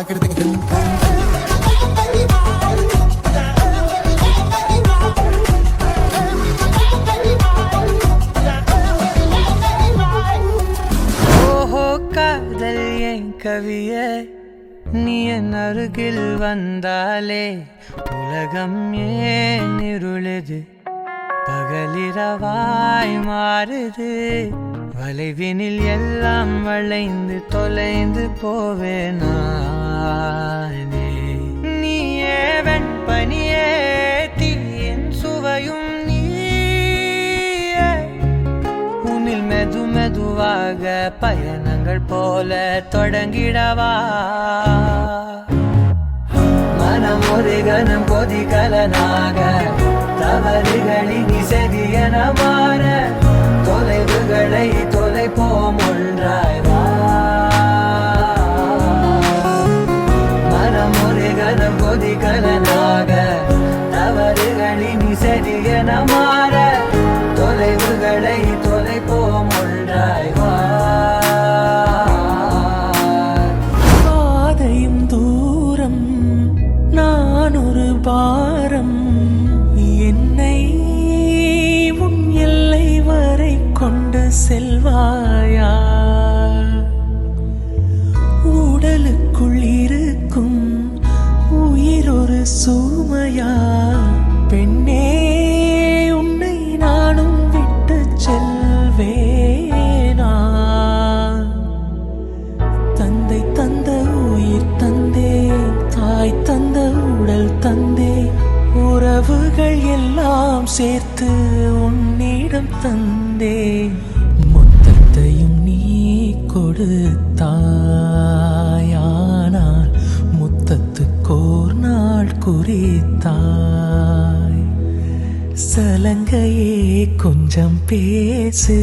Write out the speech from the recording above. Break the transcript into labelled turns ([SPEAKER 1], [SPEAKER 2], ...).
[SPEAKER 1] ஓஹோ காதல் என் கவியே, நீ என் அருகில் வந்தாலே உலகம் ஏன் இருளுது, பகலிரவாய் மாறுது. வளைவினில் எல்லாம் வளைந்து தொலைந்து போவேனானே. நீயே வெண்பனியே, தீயின் சுவையும் நீயே. உன்னில் மெது மெதுவாக பயணங்கள் போல தொடங்கிடவா. மனம் ஒரு கணம் கொதிகலனாக தவறுகளின் இசையன மாற, தொலைவுகளை தொலைப்போம் ஒன்றாய் வா. மனம் ஒரு கணம் கொதிகலனாக தவறுகளின் இசையன மாற, தொலைவுகளை தொலைப்போம் ஒன்றாய் வா.
[SPEAKER 2] பாதையும் தூரம், நான் ஒரு பாரம், என்னை உன் எல்லை வரை கொண்டு செல்வாயா. உடலுக்குள் இருக்கும் உயிர் ஒரு சுமையா, பெண்ணே உன்னை நானும் விட்டு செல்வேனா. தந்தை தந்த உயிர் தந்தே, தாய் தந்த உடல் தந்தே, உறவுகள் எல்லாம் சேர்த்து உன்னிடம் தந்தே. மொத்தத்தையும் நீ கொடுத்தாயானால் முத்தத்துக்கோர் நாள் குறித்தாய். சலங்கையே கொஞ்சம் பேசு,